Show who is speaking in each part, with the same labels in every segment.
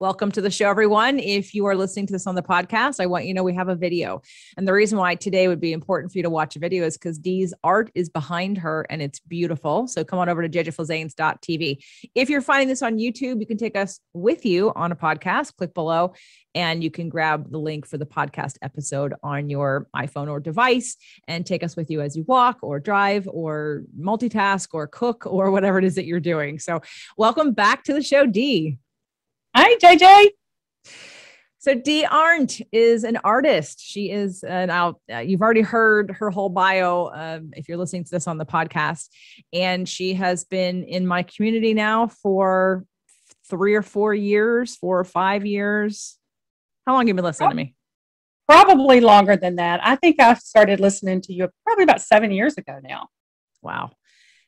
Speaker 1: Welcome to the show, everyone. If you are listening to this on the podcast, I want you to know we have a video. And the reason why today would be important for you to watch a video is because Dee's art is behind her and it's beautiful. So come on over to jjflazanes.tv. If you're finding this on YouTube, you can take us with you on a podcast. Click below and you can grab the link for the podcast episode on your iPhone or device and take us with you as you walk or drive or multitask or cook or whatever it is that you're doing. So welcome back to the show, Dee.
Speaker 2: Hi, JJ.
Speaker 1: So Dee Arndt is an artist. She is you've already heard her whole bio if you're listening to this on the podcast. And she has been in my community now for 3 or 4 years, 4 or 5 years. How long have you been listening to me?
Speaker 2: Probably longer than that. I think I started listening to you probably about 7 years ago now.
Speaker 1: Wow.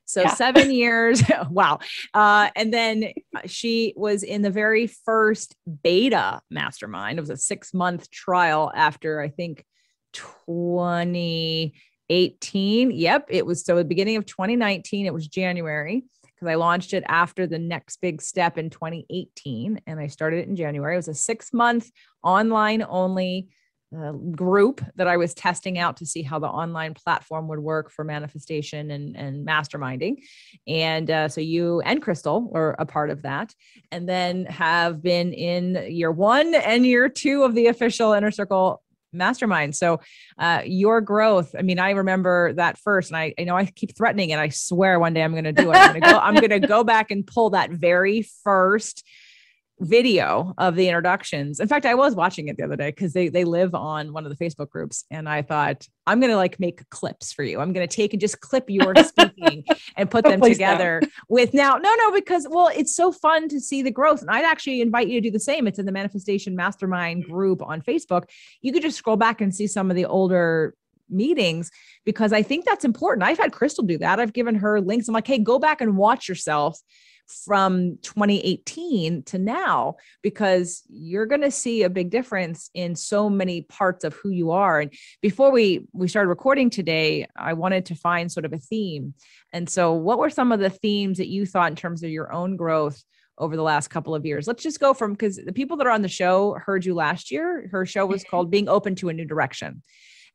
Speaker 1: So 7 years. Wow. And then she was in the very first beta mastermind. It was a 6-month trial after, I think, 2018. Yep. It was so at the beginning of 2019, it was January because I launched it after the next big step in 2018. And I started it in January. It was a 6-month online only group that I was testing out to see how the online platform would work for manifestation and masterminding. And so you and Crystal were a part of that, and then have been in year 1 and year 2 of the official Inner Circle Mastermind. So your growth, I mean, I remember that first, and I know I keep threatening it. I swear one day I'm going to do it. I'm going to go back and pull that very first video of the introductions. In fact, I was watching it the other day because they live on one of the Facebook groups. And I thought, I'm going to make clips for you. I'm going to take and just clip your speaking and put them together with because, well, it's so fun to see the growth. And I'd actually invite you to do the same. It's in the Manifestation Mastermind group on Facebook. You could just scroll back and see some of the older meetings because I think that's important. I've had Crystal do that. I've given her links. I'm like, hey, go back and watch yourself from 2018 to now, because you're going to see a big difference in so many parts of who you are. And before we started recording today, I wanted to find sort of a theme. And so what were some of the themes that you thought in terms of your own growth over the last couple of years? Let's just go from, because the people that are on the show heard you last year. Her show was called Being Open to a New Direction.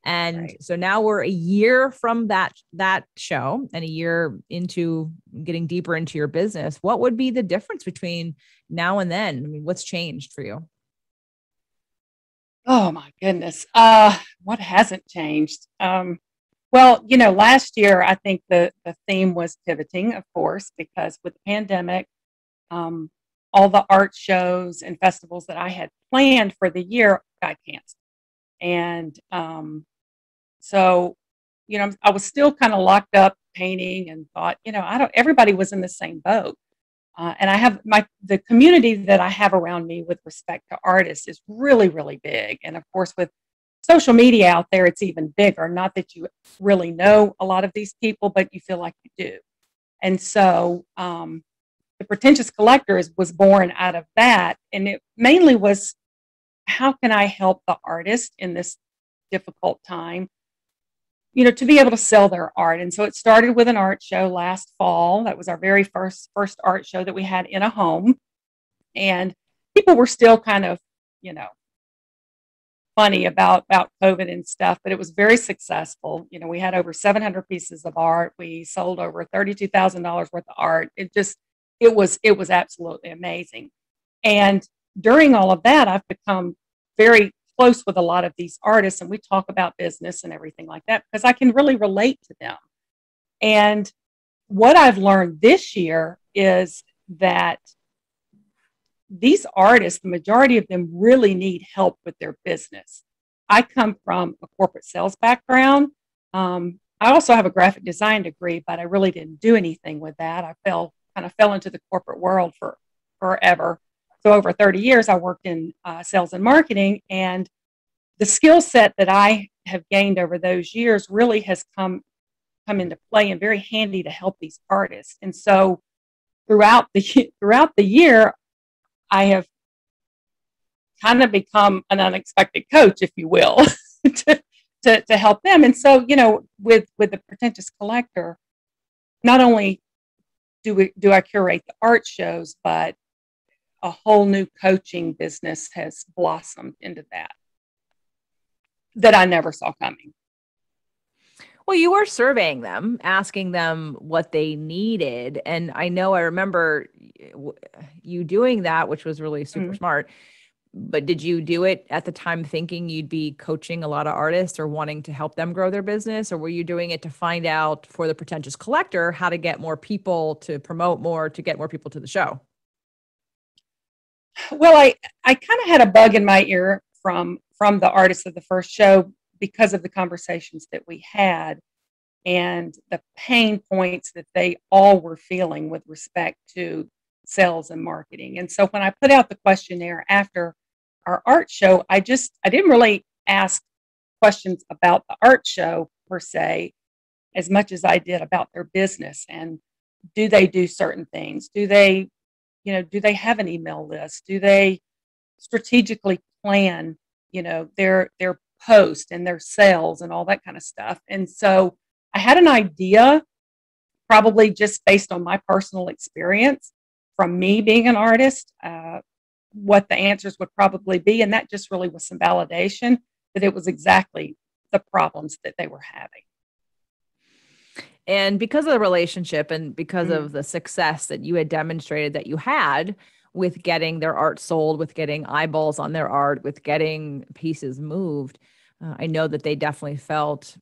Speaker 1: And so now we're a year from that show and a year into getting deeper into your business. What would be the difference between now and then? I mean, what's changed for you?
Speaker 2: Oh my goodness. What hasn't changed? Well, last year, I think the theme was pivoting, of course, because with the pandemic, all the art shows and festivals that I had planned for the year got canceled. And, so, I was still kind of locked up painting and thought, everybody was in the same boat. And I have the community that I have around me with respect to artists is really, really big. And of course, with social media out there, it's even bigger. Not that you really know a lot of these people, but you feel like you do. And so the Pretentious Collector was born out of that. And it mainly was, how can I help the artist in this difficult time, to be able to sell their art. And so it started with an art show last fall. That was our very first art show that we had in a home. And people were still kind of, funny about COVID and stuff, but it was very successful. We had over 700 pieces of art. We sold over $32,000 worth of art. It was absolutely amazing. And during all of that, I've become very close with a lot of these artists, and we talk about business and everything like that because I can really relate to them. And what I've learned this year is that these artists, the majority of them really need help with their business. I come from a corporate sales background. I also have a graphic design degree, but I really didn't do anything with that. I fell into the corporate world for forever. So over 30 years, I worked in sales and marketing, and the skill set that I have gained over those years really has come into play and very handy to help these artists. And so throughout the year, I have kind of become an unexpected coach, if you will, to help them. And so, with the Pretentious Collector, not only do I curate the art shows, but a whole new coaching business has blossomed into that I never saw coming.
Speaker 1: Well, you were surveying them, asking them what they needed. And I know I remember you doing that, which was really super smart. But did you do it at the time thinking you'd be coaching a lot of artists or wanting to help them grow their business? Or were you doing it to find out for the Pretentious Collector how to get more people to promote more, to get more people to the show?
Speaker 2: Well, I kind of had a bug in my ear from the artists of the first show because of the conversations that we had and the pain points that they all were feeling with respect to sales and marketing. And so when I put out the questionnaire after our art show, I didn't really ask questions about the art show per se, as much as I did about their business and do they do certain things? Do they have an email list? Do they strategically plan, their post and their sales and all that kind of stuff? And so I had an idea, probably just based on my personal experience from me being an artist, what the answers would probably be. And that just really was some validation that it was exactly the problems that they were having.
Speaker 1: And because of the relationship and because of the success that you had demonstrated that you had with getting their art sold, with getting eyeballs on their art, with getting pieces moved, I know that they definitely felt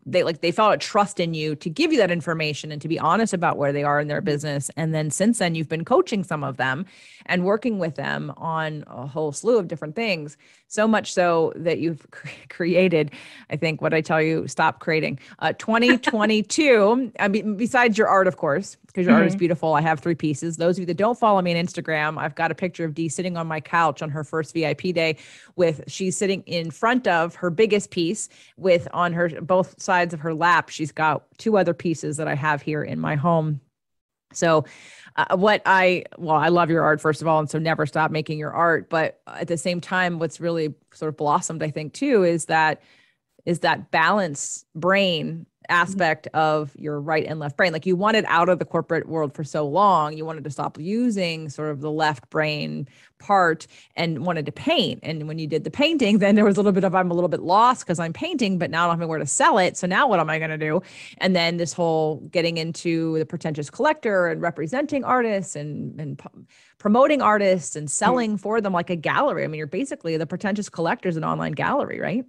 Speaker 1: they felt a trust in you to give you that information and to be honest about where they are in their business. And then since then, you've been coaching some of them and working with them on a whole slew of different things. So much so that you've created, I think what I tell you, stop creating 2022. I mean, besides your art, of course, because your art is beautiful. I have 3 pieces. Those of you that don't follow me on Instagram, I've got a picture of Dee sitting on my couch on her first VIP day she's sitting in front of her biggest piece with on her both sides of her lap. She's got 2 other pieces that I have here in my home. So I love your art, first of all, and so never stop making your art. But at the same time, what's really sort of blossomed, I think, too, is that balance brain aspect of your right and left brain. Like you wanted out of the corporate world for so long, you wanted to stop using sort of the left brain part and wanted to paint. And when you did the painting, then there was a little bit of, I'm a little bit lost because I'm painting, but now I don't have anywhere to sell it. So now what am I going to do? And then this whole getting into the Pretentious Collector and representing artists and promoting artists and selling for them like a gallery. I mean, you're basically the Pretentious Collector is an online gallery, right?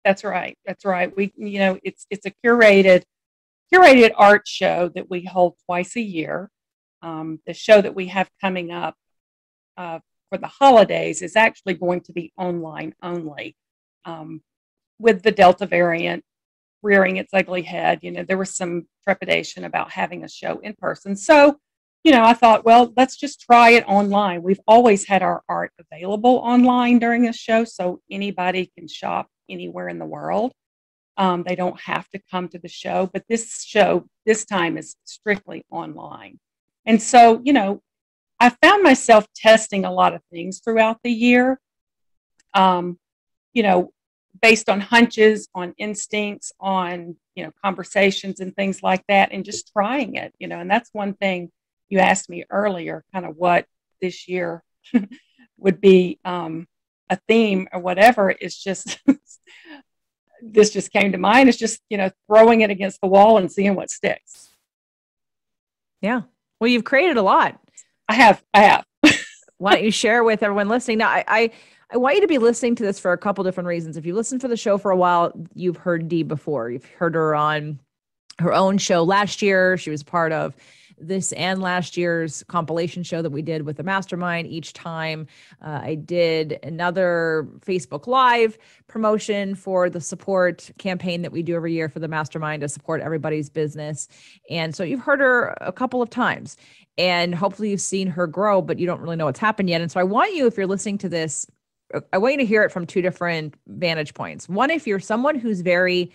Speaker 2: That's right. That's right. We, it's a curated art show that we hold twice a year. The show that we have coming up for the holidays is actually going to be online only. With the Delta variant rearing its ugly head, there was some trepidation about having a show in person. So, I thought, well, let's just try it online. We've always had our art available online during a show, so anybody can shop anywhere in the world. They don't have to come to the show, but this show this time is strictly online. And so, I found myself testing a lot of things throughout the year, based on hunches, on instincts, on, conversations and things like that, and just trying it, and that's one thing you asked me earlier, kind of what this year would be a theme or whatever. It's just, this just came to mind. It's just, throwing it against the wall and seeing what sticks.
Speaker 1: Yeah. Well, you've created a lot.
Speaker 2: I have.
Speaker 1: Why don't you share with everyone listening? Now, I want you to be listening to this for a couple different reasons. If you listen for the show for a while, you've heard Dee before. You've heard her on her own show last year. She was part of this and last year's compilation show that we did with the mastermind. Each time I did another Facebook Live promotion for the support campaign that we do every year for the mastermind to support everybody's business. And so you've heard her a couple of times and hopefully you've seen her grow, but you don't really know what's happened yet. And so I want you, if you're listening to this, I want you to hear it from 2 different vantage points. One, if you're someone who's very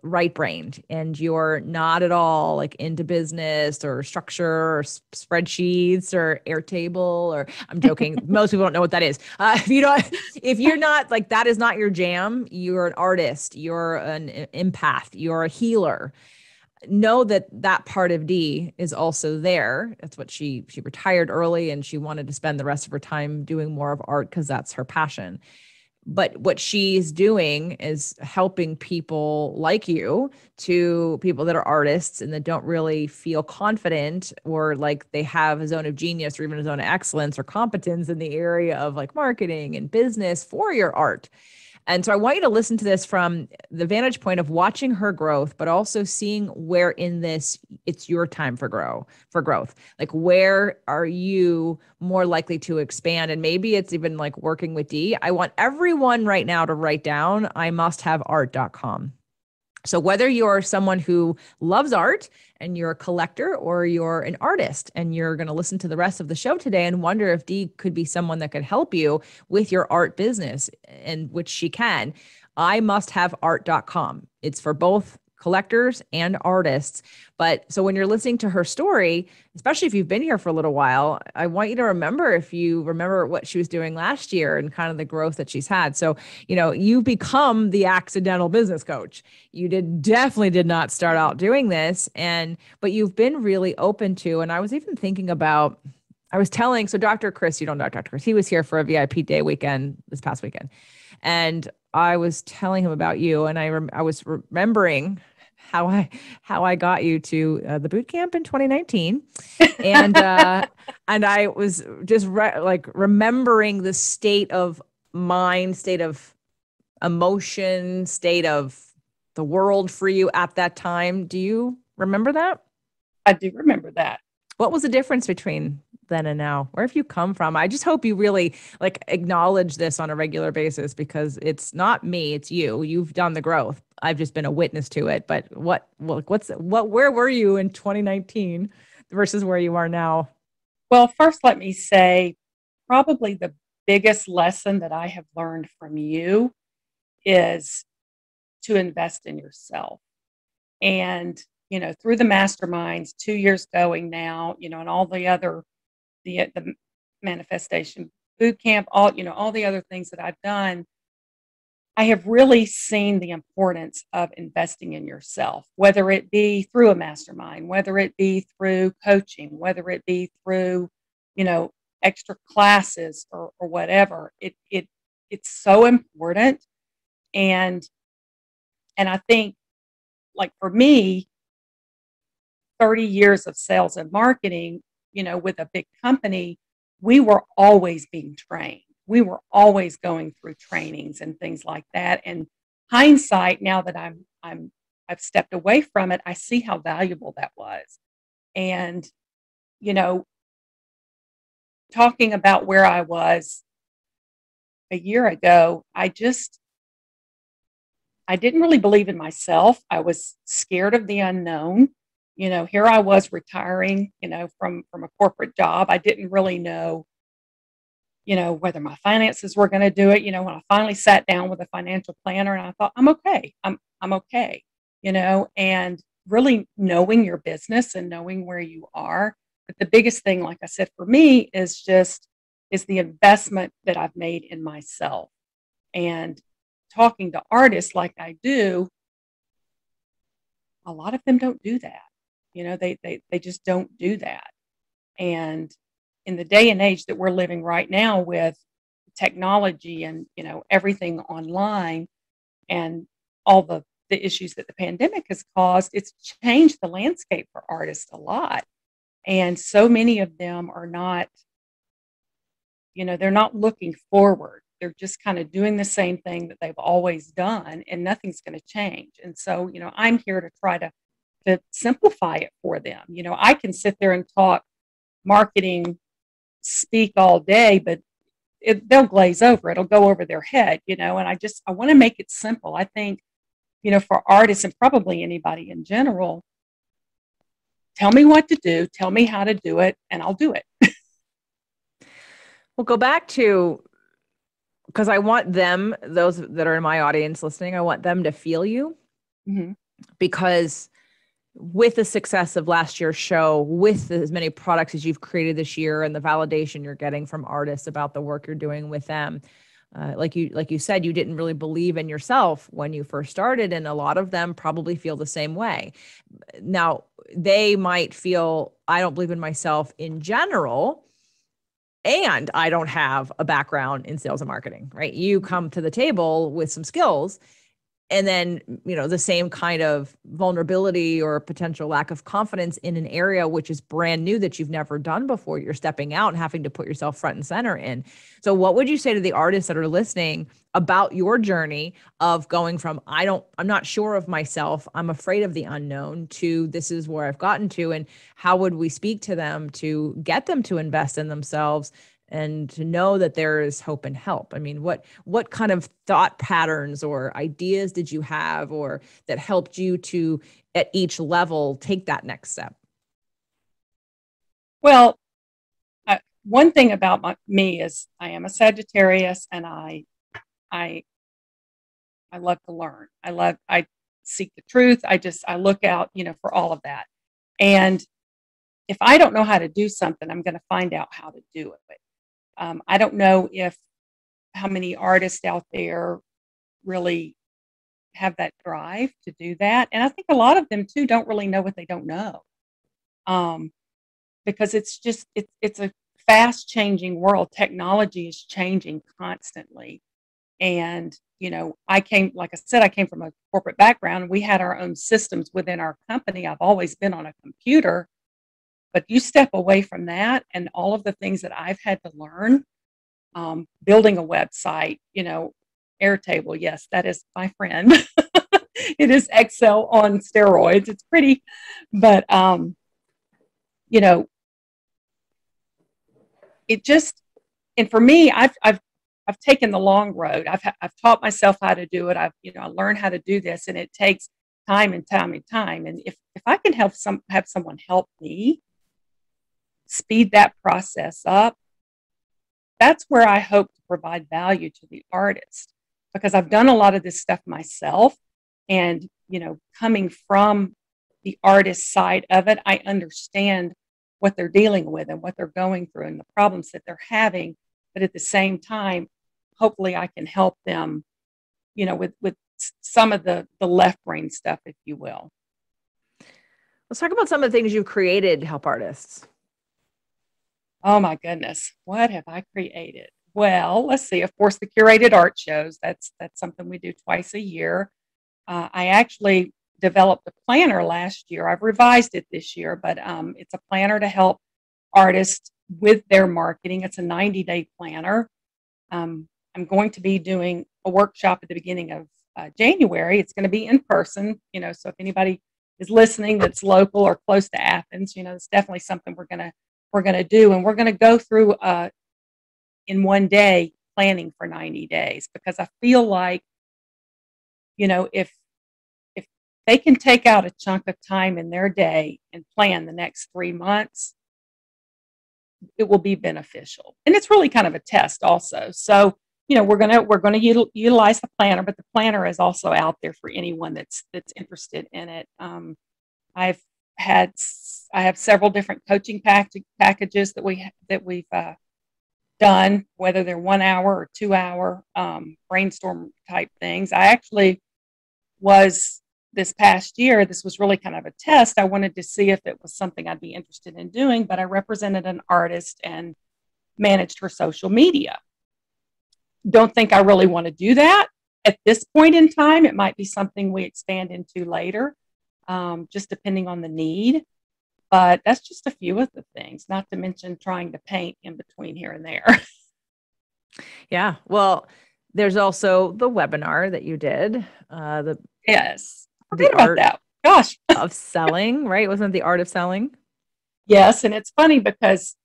Speaker 1: right-brained and you're not at all like into business or structure or spreadsheets or Airtable, or I'm joking. Most people don't know what that is. If you're not like, that is not your jam, you're an artist, you're an empath, you're a healer. know that that part of Dee is also there. That's what she retired early, and she wanted to spend the rest of her time doing more of art because that's her passion. But what she's doing is helping people like you, to people that are artists and that don't really feel confident or like they have a zone of genius or even a zone of excellence or competence in the area of like marketing and business for your art. And so I want you to listen to this from the vantage point of watching her growth, but also seeing where in this it's your time for growth. Like, where are you more likely to expand? And maybe it's even like working with Dee. I want everyone right now to write down imusthaveart.com. So whether you're someone who loves art and you're a collector, or you're an artist and you're going to listen to the rest of the show today and wonder if Dee could be someone that could help you with your art business, and which she can, imusthaveart.com. It's for both collectors and artists. But so when you're listening to her story, especially if you've been here for a little while, I want you to remember, if you remember what she was doing last year and kind of the growth that she's had. So, you become the accidental business coach. You definitely did not start out doing this. But you've been really open to, and I was even thinking about, so Dr. Chris, you don't know Dr. Chris, he was here for a VIP day weekend this past weekend. And I was telling him about you, and I was remembering how I got you to the boot camp in 2019, and and I was just remembering the state of mind, state of emotion, state of the world for you at that time. Do you remember that?
Speaker 2: I do remember that.
Speaker 1: What was the difference between then and now? Where have you come from? I just hope you really acknowledge this on a regular basis, because it's not me, it's you. You've done the growth. I've just been a witness to it. But where were you in 2019 versus where you are now?
Speaker 2: Well, first, let me say probably the biggest lesson that I have learned from you is to invest in yourself. And, through the masterminds, 2 years going now, and all the other, the manifestation boot camp, all the other things that I've done, I have really seen the importance of investing in yourself, whether it be through a mastermind, whether it be through coaching, whether it be through, extra classes or whatever. It's so important. And I think, like, for me, 30 years of sales and marketing, with a big company, we were always being trained. We were always going through trainings and things like that. And hindsight, now that I've stepped away from it, I see how valuable that was. And, talking about where I was a year ago, I didn't really believe in myself. I was scared of the unknown. Here I was retiring, from a corporate job. I didn't really know, whether my finances were going to do it. When I finally sat down with a financial planner, and I thought, I'm okay. I'm okay, and really knowing your business and knowing where you are. But the biggest thing, like I said, for me is the investment that I've made in myself. And talking to artists like I do, a lot of them don't do that. They just don't do that. And in the day and age that we're living right now, with technology and, everything online and all the issues that the pandemic has caused, it's changed the landscape for artists a lot. And so many of them are not, they're not looking forward. They're just kind of doing the same thing that they've always done, and nothing's going to change. And so, I'm here to try to simplify it for them. I can sit there and talk marketing speak all day, but they'll glaze over. It'll go over their head, and I want to make it simple. I think, for artists and probably anybody in general, tell me what to do, tell me how to do it, and I'll do it.
Speaker 1: We'll go back to, because I want them, those that are in my audience listening, I want them to feel you. Mm-hmm. Because with the success of last year's show, with as many products as you've created this year and the validation you're getting from artists about the work you're doing with them, like you said, you didn't really believe in yourself when you first started, and a lot of them probably feel the same way. Now, they might feel, I don't believe in myself in general, and I don't have a background in sales and marketing, right? You come to the table with some skills, and then, the same kind of vulnerability or potential lack of confidence in an area which is brand new that you've never done before. You're stepping out and having to put yourself front and center in. So what would you say to the artists that are listening about your journey of going from, I'm not sure of myself, I'm afraid of the unknown, to this is where I've gotten to? And how would we speak to them to get them to invest in themselves and to know that there is hope and help? I mean, what kind of thought patterns or ideas did you have, or that helped you to, at each level, take that next step?
Speaker 2: Well, one thing about me is I am a Sagittarius, and I love to learn. I seek the truth. I look out, for all of that. And if I don't know how to do something, I'm going to find out how to do it. I don't know how many artists out there really have that drive to do that. And I think a lot of them too don't really know what they don't know. Because it's a fast changing world. Technology is changing constantly. And, like I said, I came from a corporate background. We had our own systems within our company. I've always been on a computer. But you step away from that, and all of the things that I've had to learn, building a website, Airtable, yes, that is my friend. It is Excel on steroids. It's pretty, but it just, and for me, I've taken the long road. I've taught myself how to do it. I learned how to do this, and it takes time and time and time. And if I can have someone help me speed that process up, that's where I hope to provide value to the artist, because I've done a lot of this stuff myself. And, coming from the artist side of it, I understand what they're dealing with and what they're going through and the problems that they're having. But at the same time, hopefully I can help them, with some of the left brain stuff, if you will.
Speaker 1: Let's talk about some of the things you've created to help artists.
Speaker 2: Oh my goodness, what have I created? Well, let's see. Of course, the curated art shows. That's something we do twice a year. I actually developed a planner last year. I've revised it this year, but it's a planner to help artists with their marketing. It's a 90-day planner. I'm going to be doing a workshop at the beginning of January. It's going to be in person, so if anybody is listening that's local or close to Athens, it's definitely something we're going to do. And we're going to go through in one day planning for 90 days, because I feel like, if they can take out a chunk of time in their day and plan the next 3 months, it will be beneficial. And it's really kind of a test also. So, we're going to utilize the planner, but the planner is also out there for anyone that's interested in it. I have several different coaching packages that we've done, whether they're 1 hour or 2 hour brainstorm type things. I actually was, this past year, this was really kind of a test. I wanted to see if it was something I'd be interested in doing, but I represented an artist and managed her social media. Don't think I really want to do that at this point in time. It might be something we expand into later, just depending on the need. But that's just a few of the things, not to mention trying to paint in between here and there.
Speaker 1: Yeah. Well, there's also the webinar that you did.
Speaker 2: Yes.
Speaker 1: The
Speaker 2: about
Speaker 1: art
Speaker 2: that. Gosh.
Speaker 1: of selling, right? Wasn't it the art of selling?
Speaker 2: Yes. And it's funny because,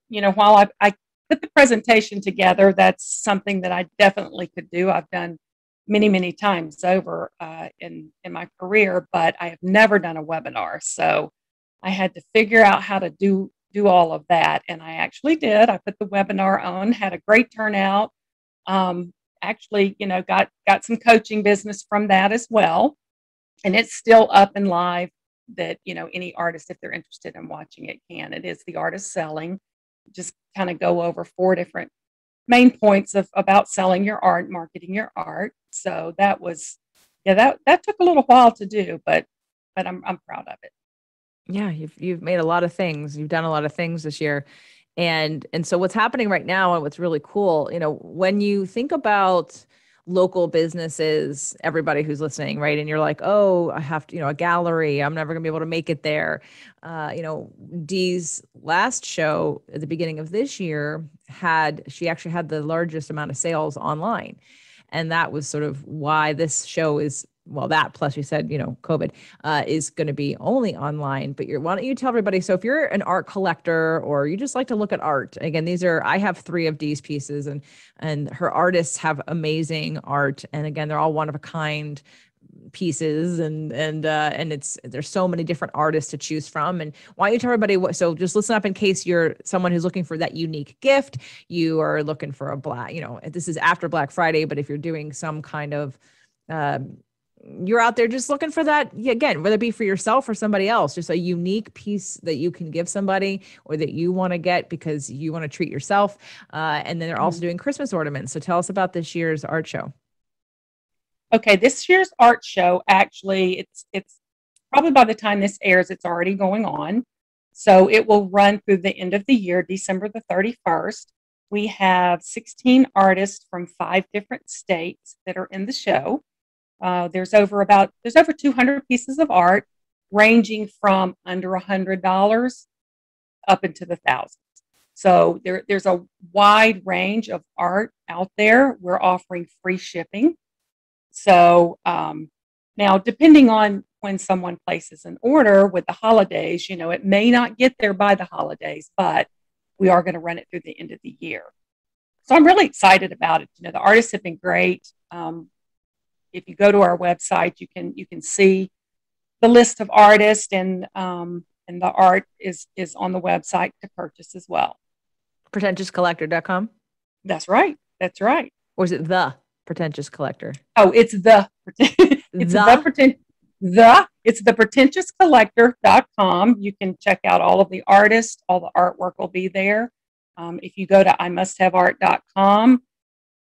Speaker 2: while I put the presentation together, that's something that I definitely could do. I've done many, many times over in my career, but I have never done a webinar. So I had to figure out how to do all of that. And I actually did. I put the webinar on, had a great turnout. Actually, got some coaching business from that as well. And it's still up and live, that, any artist, if they're interested in watching it, can. It is the art of selling. Just kind of go over 4 different main points about selling your art, marketing your art. So that was, yeah, that took a little while to do, but I'm proud of it.
Speaker 1: Yeah, you've made a lot of things. You've done a lot of things this year. And so what's happening right now and what's really cool, when you think about local businesses, everybody who's listening, right? And you're like, oh, I have to, a gallery, I'm never gonna be able to make it there. Dee's last show at the beginning of this year she actually had the largest amount of sales online. And that was sort of why this show is, well, that plus you said, COVID is going to be only online. But why don't you tell everybody? So if you're an art collector or you just like to look at art, again, I have 3 of Dee's pieces, and her artists have amazing art. And again, they're all one of a kind pieces, and there's so many different artists to choose from. And why don't you tell everybody so just listen up in case you're someone who's looking for that unique gift, you are looking for a black, this is after Black Friday, but if you're doing some kind of you're out there just looking for that, again, whether it be for yourself or somebody else, just a unique piece that you can give somebody or that you want to get because you want to treat yourself. And then they're also doing Christmas ornaments. So tell us about this year's art show.
Speaker 2: Okay, this year's art show, actually, it's probably by the time this airs, it's already going on. So it will run through the end of the year, December the 31st. We have 16 artists from 5 different states that are in the show. There's over 200 pieces of art, ranging from under $100 up into the thousands. So there's a wide range of art out there. We're offering free shipping. So now, depending on when someone places an order with the holidays, it may not get there by the holidays, but we are going to run it through the end of the year. So I'm really excited about it. The artists have been great. If you go to our website, you can see the list of artists, and the art is on the website to purchase as well.
Speaker 1: PretentiousCollector.com.
Speaker 2: That's right.
Speaker 1: Or is it the Pretentious Collector?
Speaker 2: Oh, it's the PretentiousCollector.com. You can check out all of the artists. All the artwork will be there. If you go to IMustHaveArt.com,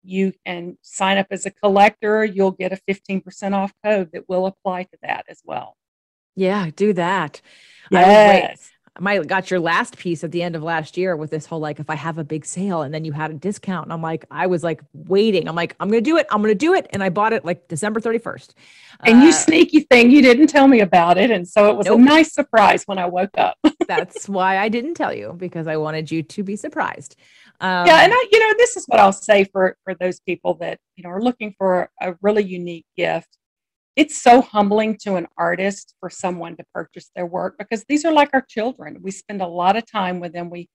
Speaker 2: you can sign up as a collector. You'll get a 15% off code that will apply to that as well.
Speaker 1: Yeah, do that.
Speaker 2: Yes.
Speaker 1: I got your last piece at the end of last year with this whole, if I have a big sale, and then you had a discount. And I was waiting. I'm like, I'm going to do it. And I bought it December 31st.
Speaker 2: And you sneaky thing, you didn't tell me about it. And so it was a nice surprise when I woke up.
Speaker 1: That's why I didn't tell you, because I wanted you to be surprised.
Speaker 2: Yeah. And this is what I'll say for those people that, are looking for a really unique gift. It's so humbling to an artist for someone to purchase their work, because these are like our children. We spend a lot of time with them. We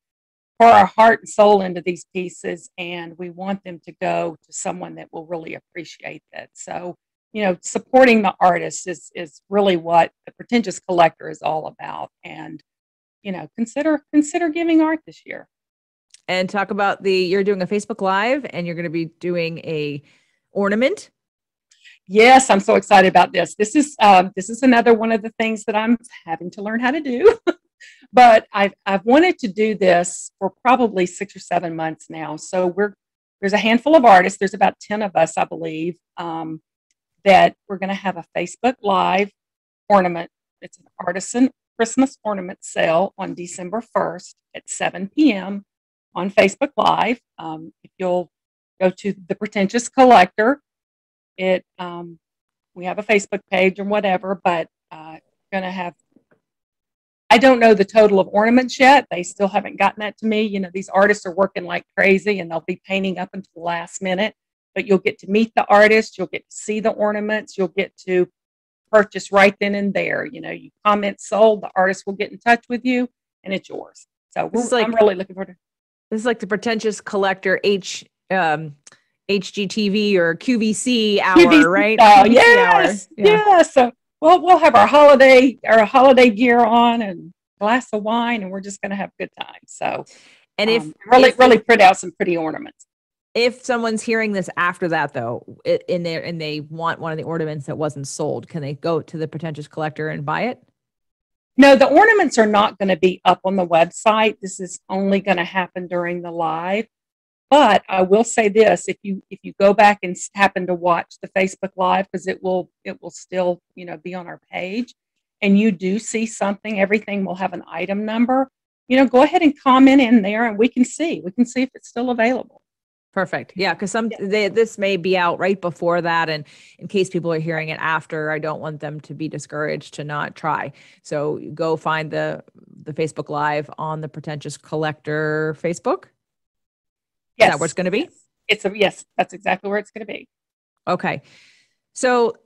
Speaker 2: pour our heart and soul into these pieces, and we want them to go to someone that will really appreciate that. So, supporting the artist is really what the Pretentious Collector is all about. And, consider giving art this year.
Speaker 1: And talk about you're doing a Facebook Live, and you're going to be doing a ornament.
Speaker 2: Yes, I'm so excited about this. This is another one of the things that I'm having to learn how to do. But I've wanted to do this for probably 6 or 7 months now. So there's a handful of artists. There's about 10 of us, I believe, that we're going to have a Facebook Live ornament. It's an artisan Christmas ornament sale on December 1st at 7 p.m. on Facebook Live. If you'll go to the Pretentious Collector, we have a Facebook page or whatever, but going to have, I don't know the total of ornaments yet. They still haven't gotten that to me. These artists are working like crazy, and they'll be painting up until the last minute, but you'll get to meet the artist. You'll get to see the ornaments. You'll get to purchase right then and there. You comment sold, the artist will get in touch with you, and it's yours. So I'm really looking forward to.
Speaker 1: This is like the Pretentious Collector HGTV or QVC hour, QVC, right?
Speaker 2: QVC yes, hour. Yeah. So we'll have our holiday gear on and a glass of wine, and we're just going to have a good time. So, and if really print out some pretty ornaments.
Speaker 1: If someone's hearing this after that, though, and they want one of the ornaments that wasn't sold, can they go to the Pretentious Collector and buy it?
Speaker 2: No, the ornaments are not going to be up on the website. This is only going to happen during the live. But I will say this: if you go back and happen to watch the Facebook Live, because it will still, you know, be on our page, and you do see something, everything will have an item number. You know, go ahead and comment in there, and we can see if it's still available.
Speaker 1: Perfect. Yeah, because this may be out right before that, and in case people are hearing it after, I don't want them to be discouraged to not try. So go find the Facebook Live on the Pretentious Collector Facebook.
Speaker 2: Yes.
Speaker 1: Is that where it's going to be?
Speaker 2: Yes, that's exactly where it's going to be.
Speaker 1: Okay. So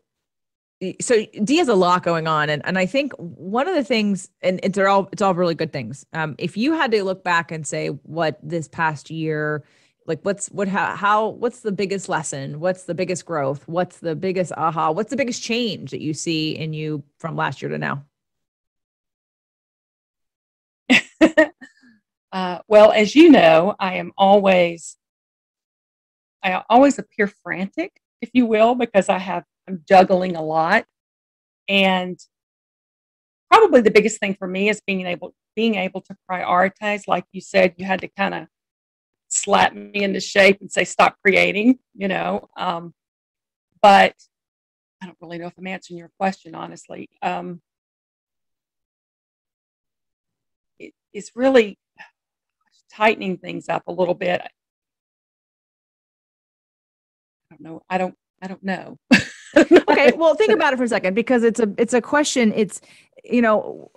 Speaker 1: Dee has a lot going on. And I think one of the things, and it's all really good things. If you had to look back and say what this past year, like what's the biggest lesson? What's the biggest growth? What's the biggest aha? What's the biggest change that you see in you from last year to now?
Speaker 2: Well, as you know, I always appear frantic, if you will, because I'm juggling a lot. And probably the biggest thing for me is being able to prioritize. Like you said, you had to kind of slap me into shape and say, stop creating, you know. But I don't really know if I'm answering your question, honestly. It's really tightening things up a little bit. I don't know.
Speaker 1: Okay, well, think about it for a second, because it's a question. It's, you know,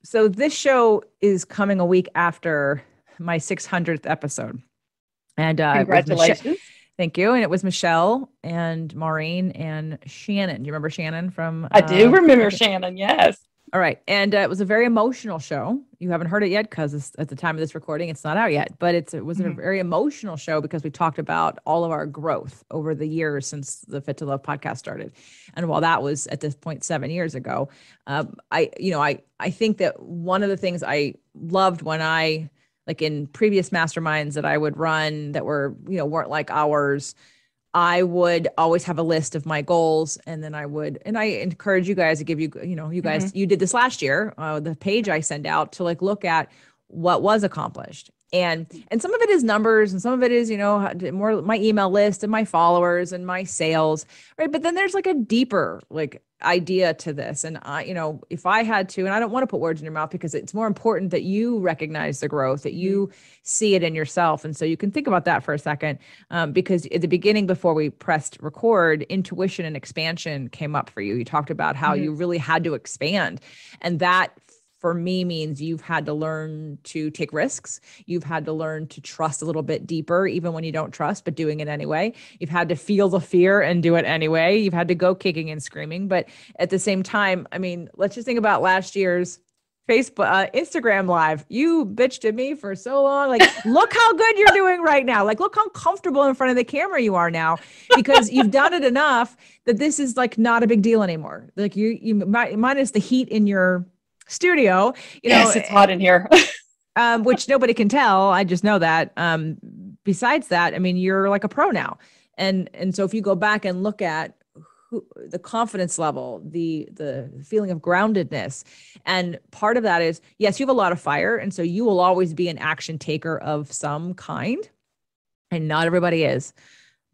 Speaker 1: so this show is coming a week after my 600th episode, and
Speaker 2: congratulations.
Speaker 1: Thank you. And it was Michelle and Maureen and Shannon. Do you remember Shannon from?
Speaker 2: I do remember Shannon. Yes.
Speaker 1: All right. And it was a very emotional show. You haven't heard it yet because at the time of this recording, it's not out yet. But it was a very emotional show because we talked about all of our growth over the years since the Fit to Love podcast started. And while that was at this point 7 years ago, I think that one of the things I loved when like in previous masterminds that I would run that weren't like ours, I would always have a list of my goals. And then I encourage you guys to give you guys, you did this last year, the page I send out to like, look at what was accomplished. And some of it is numbers, and some of it is, more my email list and my followers and my sales. Right. But then there's like a deeper like idea to this. And if I had to, and I don't want to put words in your mouth, because it's more important that you recognize the growth, that you see it in yourself. And so you can think about that for a second, because at the beginning, before we pressed record, intuition and expansion came up for you. You talked about how you really had to expand. And that for me means you've had to learn to take risks. You've had to learn to trust a little bit deeper, even when you don't trust, but doing it anyway. You've had to feel the fear and do it anyway. You've had to go kicking and screaming. But at the same time, I mean, let's just think about last year's Instagram Live. You bitched at me for so long. Like, look how good you're doing right now. Like, look how comfortable in front of the camera you are now, because you've done it enough that this is like not a big deal anymore. Like you minus the heat in your studio,
Speaker 2: yes, it's hot in here.
Speaker 1: Which nobody can tell. I just know that. Besides that, I mean, you're like a pro now. And so if you go back and look at the confidence level, the feeling of groundedness, and part of that is, yes, you have a lot of fire. And so you will always be an action taker of some kind, and not everybody is.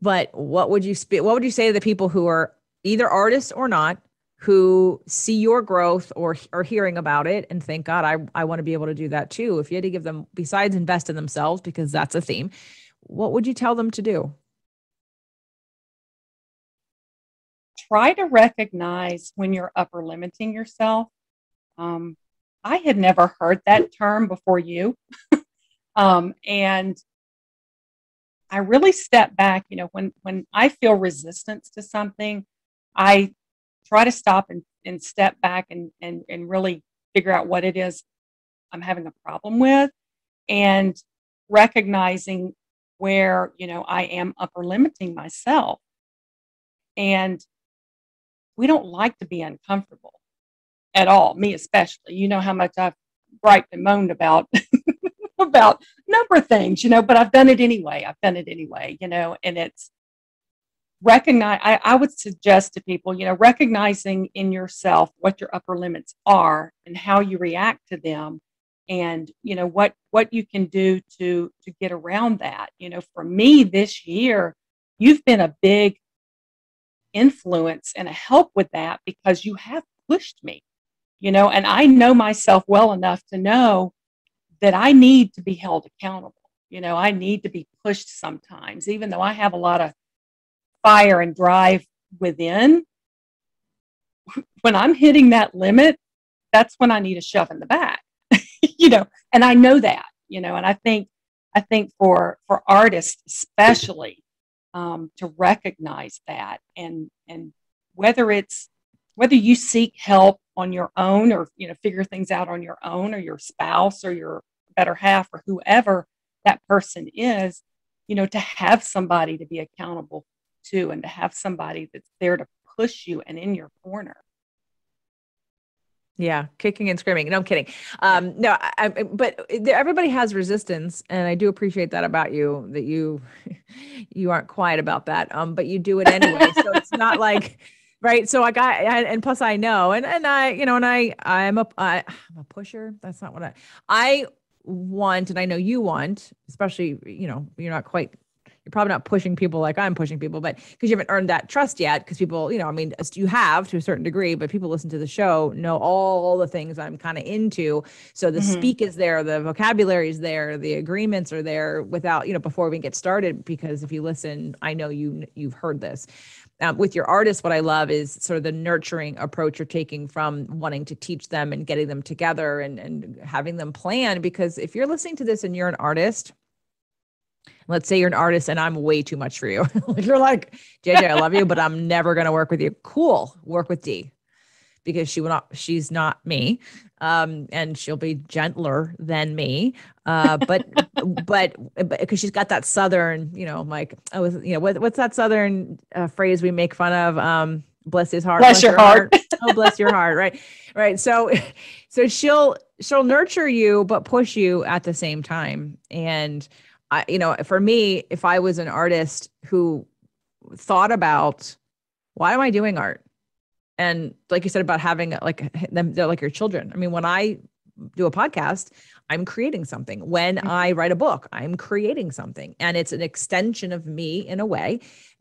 Speaker 1: But what would you say to the people who are either artists or not, who see your growth or are hearing about it and think, God, I want to be able to do that too? If you had to give them, besides invest in themselves, because that's a theme, what would you tell them to do?
Speaker 2: Try to recognize when you're upper limiting yourself. I had never heard that term before you. And I really step back, when I feel resistance to something, I try to stop and step back and really figure out what it is I'm having a problem with, and recognizing where, I am upper limiting myself. And we don't like to be uncomfortable at all, me especially. You know how much I've griped and moaned about about a number of things, but I've done it anyway. And it's recognize. I would suggest to people, recognizing in yourself what your upper limits are and how you react to them, and, what you can do to get around that. For me this year, you've been a big influence and a help with that because you have pushed me, and I know myself well enough to know that I need to be held accountable. I need to be pushed sometimes, even though I have a lot of fire and drive within. When I'm hitting that limit, that's when I need a shove in the back, and I know that, and I think for artists especially, to recognize that, and whether you seek help on your own, or figure things out on your own, or your spouse or your better half or whoever that person is, to have somebody to be accountable to, and to have somebody that's there to push you and in your corner.
Speaker 1: Yeah, kicking and screaming. No, I'm kidding. No, but everybody has resistance, and I do appreciate that about you, that you aren't quiet about that. But you do it anyway. So it's not like, right. So and plus I know, and I'm a pusher. That's not what I want, and I know you want, especially, you're not quite. You're probably not pushing people like I'm pushing people, but because you haven't earned that trust yet, because people, you have to a certain degree, but people listen to the show, know all the things I'm kind of into. So the speak is there, the vocabulary is there, the agreements are there without, before we get started, because if you listen, I know you've heard this. With your artists, what I love is sort of the nurturing approach you're taking from wanting to teach them and getting them together and having them plan. Because if you're listening to this and you're an artist, let's say you're an artist and I'm way too much for you. You're like, JJ, I love you, but I'm never going to work with you. Cool. Work with D, because she's not me. And she'll be gentler than me. But because she's got that Southern, what's that Southern phrase we make fun of? Bless his heart.
Speaker 2: Bless your heart.
Speaker 1: Oh, bless your heart. Right. Right. So she'll nurture you, but push you at the same time. And for me, if I was an artist who thought about, why am I doing art? And like you said about having them, they're like your children. I mean, when I do a podcast, I'm creating something. When I write a book, I'm creating something, and it's an extension of me in a way.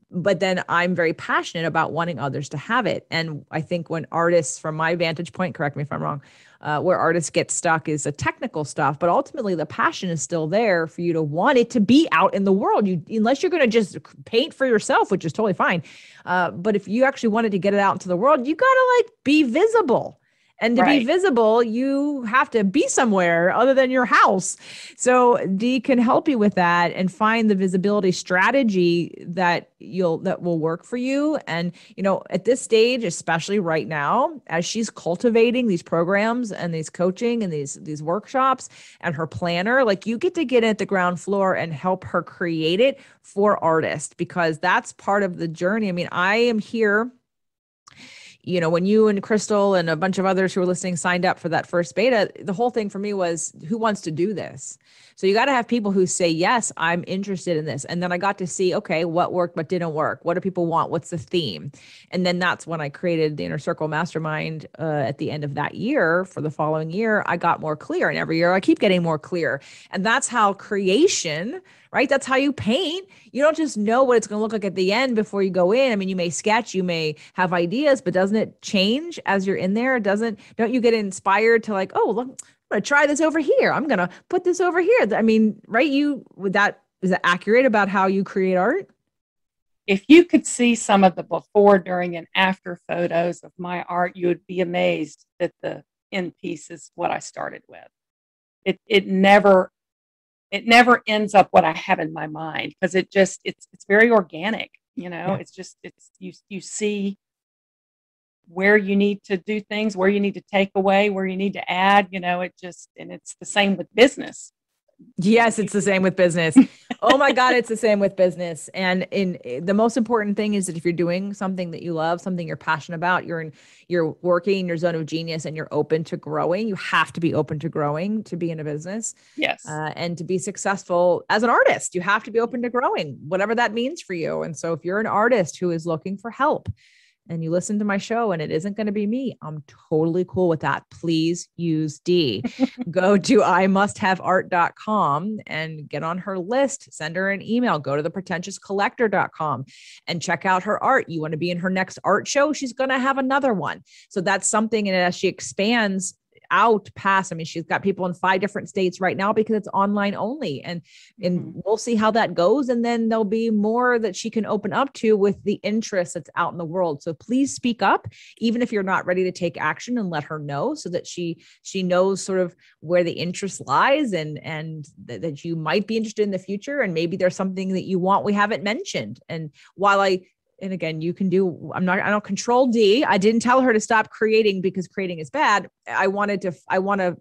Speaker 1: But then I'm very passionate about wanting others to have it. And I think when artists, from my vantage point, correct me if I'm wrong, where artists get stuck is the technical stuff, but ultimately the passion is still there for you to want it to be out in the world. Unless you're going to just paint for yourself, which is totally fine. But if you actually wanted to get it out into the world, you got to be visible. And to be visible, you have to be somewhere other than your house. So Dee can help you with that and find the visibility strategy that will work for you. And, at this stage, especially right now, as she's cultivating these programs and these coaching and these workshops and her planner, you get to get at the ground floor and help her create it for artists, because that's part of the journey. I mean, I am here. When you and Crystal and a bunch of others who were listening signed up for that first beta, the whole thing for me was, who wants to do this? So you got to have people who say, yes, I'm interested in this. And then I got to see, okay, what worked, what didn't work? What do people want? What's the theme? And then that's when I created the Inner Circle Mastermind at the end of that year. For the following year, I got more clear. And every year I keep getting more clear. And that's how creation, right? That's how you paint. You don't just know what it's going to look like at the end before you go in. I mean, you may sketch, you may have ideas, but doesn't it change as you're in there? Don't you get inspired to oh, look, I'm going to try this over here. I'm going to put this over here. I mean, right? Is that accurate about how you create art?
Speaker 2: If you could see some of the before, during, and after photos of my art, you would be amazed that the end piece is what I started with. It never ends up what I have in my mind, because it's very organic. It's just, you see where you need to do things, where you need to take away, where you need to add, and it's the same with business.
Speaker 1: Yes, it's the same with business. Oh my God, it's the same with business. And the most important thing is that if you're doing something that you love, something you're passionate about, you're working in your zone of genius and you're open to growing. You have to be open to growing to be in a business.
Speaker 2: Yes.
Speaker 1: And to be successful as an artist, you have to be open to growing, whatever that means for you. And so if you're an artist who is looking for help, and you listen to my show and it isn't going to be me, I'm totally cool with that. Please use D. Go to imusthaveart.com and get on her list, send her an email, go to the pretentiouscollector.com and check out her art. You want to be in her next art show? She's going to have another one. So that's something. And as she expands out past, I mean, she's got people in 5 different states right now because it's online only, and we'll see how that goes. And then there'll be more that she can open up to with the interest that's out in the world. So please speak up, even if you're not ready to take action, and let her know so that she knows sort of where the interest lies, and that you might be interested in the future. And maybe there's something that you want we haven't mentioned. And and again, you can do, I don't control D. I didn't tell her to stop creating because creating is bad. I want to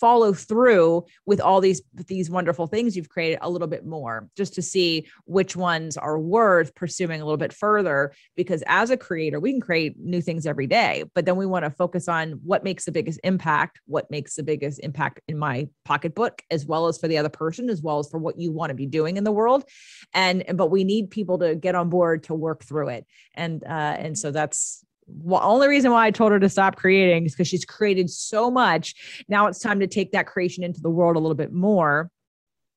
Speaker 1: follow through with all these wonderful things you've created a little bit more, just to see which ones are worth pursuing a little bit further. Because as a creator, we can create new things every day, but then we want to focus on what makes the biggest impact in my pocketbook, as well as for the other person, as well as for what you want to be doing in the world. But we need people to get on board to work through it. And so that's the only reason why I told her to stop creating, is because she's created so much. Now it's time to take that creation into the world a little bit more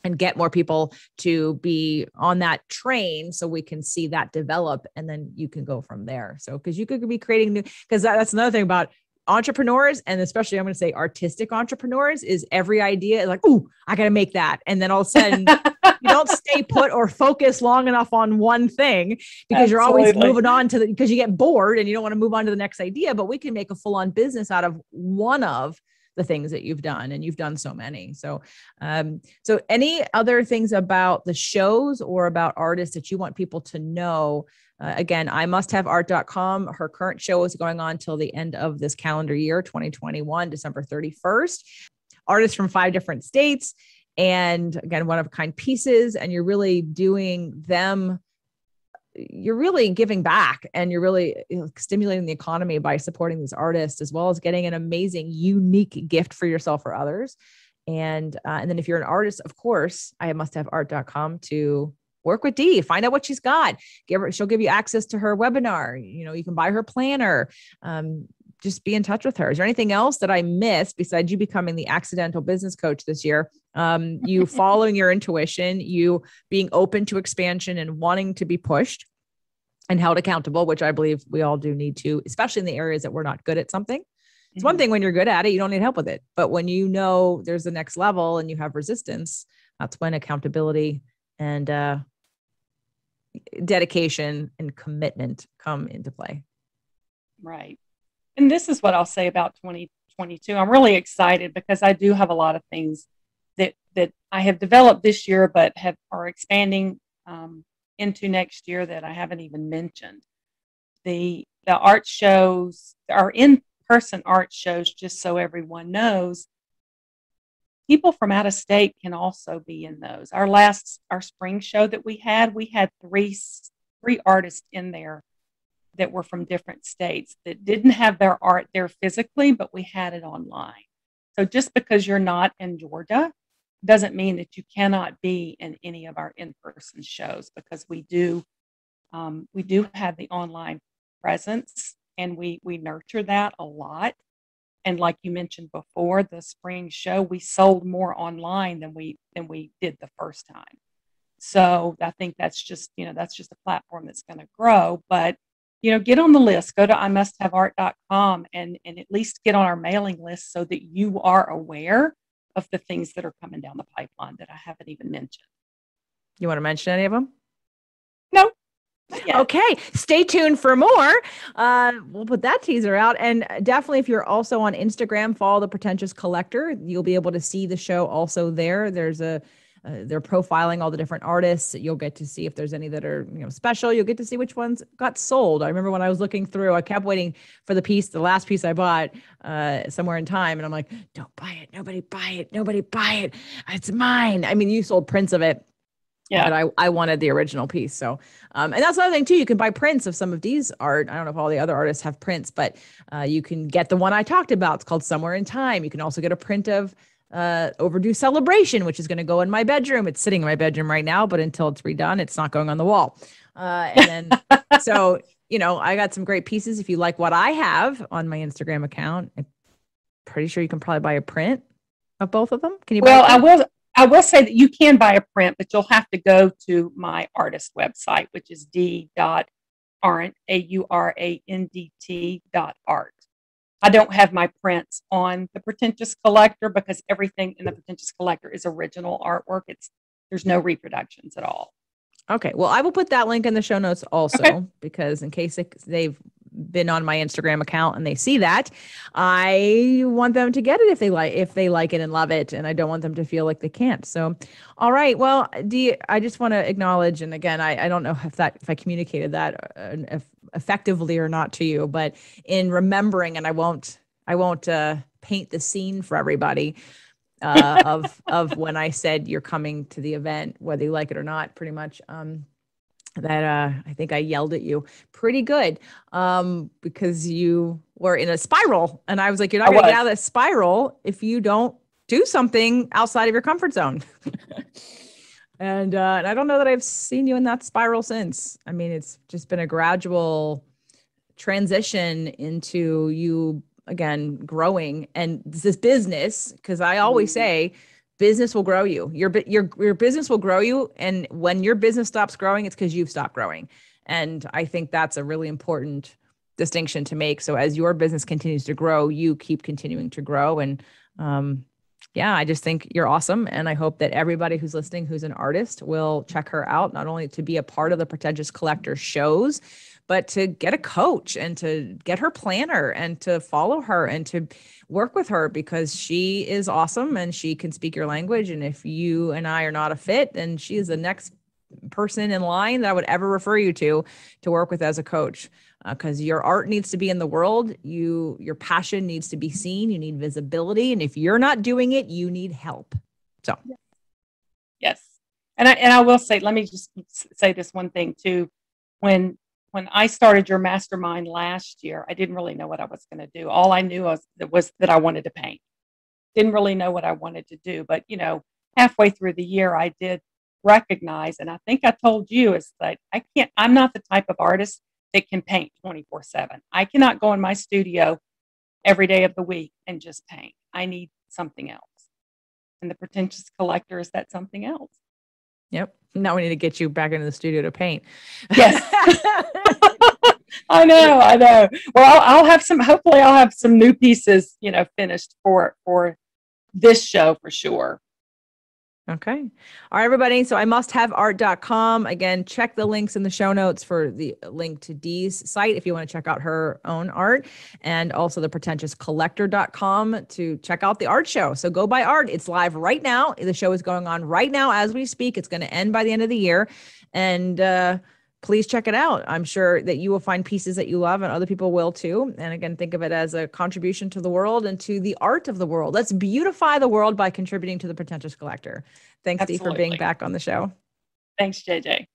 Speaker 1: and get more people to be on that train so we can see that develop. And then you can go from there. So, because you could be creating new, because that's another thing about entrepreneurs, and especially I'm going to say artistic entrepreneurs, is every idea is like, ooh, I got to make that. And then all of a sudden you don't stay put or focus long enough on one thing, because you're always moving on to because you get bored and you don't want to move on to the next idea. But we can make a full-on business out of one of the things that you've done, and you've done so many. So, so any other things about the shows or about artists that you want people to know? Again, imusthaveart.com. Her current show is going on till the end of this calendar year, 2021, December 31st. Artists from 5 different states. And again, one-of-a-kind pieces. And you're really doing them. You're really giving back, and you're really stimulating the economy by supporting these artists, as well as getting an amazing, unique gift for yourself or others. And then if you're an artist, of course, imusthaveart.com to work with Dee, find out what she's got. She'll give you access to her webinar. You can buy her planner. Just be in touch with her. Is there anything else that I missed besides you becoming the accidental business coach this year? You following your intuition, you being open to expansion and wanting to be pushed and held accountable, which I believe we all do need to, especially in the areas that we're not good at something. It's one thing when you're good at it, you don't need help with it. But when you know there's the next level and you have resistance, that's when accountability and dedication and commitment come into play. Right.
Speaker 2: And this is what I'll say about 2022. I'm really excited because I do have a lot of things that I have developed this year, but are expanding into next year that I haven't even mentioned. The art shows, our in-person art shows, just so everyone knows, people from out of state can also be in those. Our spring show that we had three artists in there that were from different states that didn't have their art there physically, but we had it online. So just because you're not in Georgia doesn't mean that you cannot be in any of our in-person shows, because we do have the online presence, and we nurture that a lot. And like you mentioned before, the spring show, we sold more online than we did the first time. So I think that's just a platform that's going to grow. But get on the list, go to imusthaveart.com and at least get on our mailing list so that you are aware of the things that are coming down the pipeline that I haven't even mentioned.
Speaker 1: You want to mention any of them?
Speaker 2: No.
Speaker 1: Okay. Stay tuned for more. We'll put that teaser out. And definitely, if you're also on Instagram, follow the Pretentious Collector. You'll be able to see the show also there. There's they're profiling all the different artists. You'll get to see if there's any that are special. You'll get to see which ones got sold. I remember when I was looking through, I kept waiting for the last piece I bought somewhere in time. And I'm like, don't buy it. Nobody buy it. Nobody buy it. It's mine. I mean, you sold prints of it. Yeah. But I wanted the original piece. So, and that's another thing too. You can buy prints of some of these art. I don't know if all the other artists have prints, but you can get the one I talked about. It's called Somewhere in Time. You can also get a print of Overdue Celebration, which is going to go in my bedroom. It's sitting in my bedroom right now, but until it's redone, it's not going on the wall. And then, so you know, I got some great pieces. If you like what I have on my Instagram account, I'm pretty sure you can probably buy a print of both of them. Can you buy
Speaker 2: Well,
Speaker 1: a print?
Speaker 2: I will say that you can buy a print, but you'll have to go to my artist website, which is d.aurant, AURANDT.art. I don't have my prints on the Pretentious Collector because everything in the Pretentious Collector is original artwork. There's no reproductions at all.
Speaker 1: Okay. Well, I will put that link in the show notes
Speaker 2: Okay.
Speaker 1: also, because in case they've been on my Instagram account and they see that, I want them to get it if they like it and love it, and I don't want them to feel like they can't. So, all right. Well, I just want to acknowledge, and again, I don't know if I communicated that effectively or not to you, but in remembering, and I won't paint the scene for everybody. Of when I said you're coming to the event, whether you like it or not, pretty much. I think I yelled at you pretty good because you were in a spiral, and I was like, you're not going to get out of that spiral if you don't do something outside of your comfort zone. And I don't know that I've seen you in that spiral since. I mean, it's just been a gradual transition into you again growing, and this business, because I always say business will grow you. Your business will grow you, and when your business stops growing, it's because you've stopped growing. And I think that's a really important distinction to make. So as your business continues to grow, you keep continuing to grow. And yeah, I just think you're awesome. And I hope that everybody who's listening, who's an artist, will check her out, not only to be a part of the Pretentious Collector shows, but to get a coach and to get her planner and to follow her and to work with her, because she is awesome and she can speak your language. And if you and I are not a fit, then she is the next person in line that I would ever refer you to work with as a coach. Because your art needs to be in the world. Your passion needs to be seen. You need visibility. And if you're not doing it, you need help. So.
Speaker 2: Yes. And I will say, let me just say this one thing too. When I started your mastermind last year, I didn't really know what I was going to do. All I knew was that I wanted to paint. Didn't really know what I wanted to do. But, you know, halfway through the year, I did recognize, and I think I told you, is that I'm not the type of artist that can paint 24/7. I cannot go in my studio every day of the week and just paint. I need something else. And the Pretentious Collector is that something else.
Speaker 1: Yep. Now we need to get you back into the studio to paint.
Speaker 2: Yes. I know. Well, hopefully I'll have some new pieces, you know, finished for this show for sure.
Speaker 1: Okay. All right, everybody. So I musthaveart.com. Again, check the links in the show notes for the link to Dee's site if you want to check out her own art, and also the pretentiouscollector.com to check out the art show. So go buy art. It's live right now. The show is going on right now as we speak. It's going to end by the end of the year. And please check it out. I'm sure that you will find pieces that you love, and other people will too. And again, think of it as a contribution to the world and to the art of the world. Let's beautify the world by contributing to the Pretentious Collector. Thanks, Dee, for being back on the show.
Speaker 2: Thanks, JJ.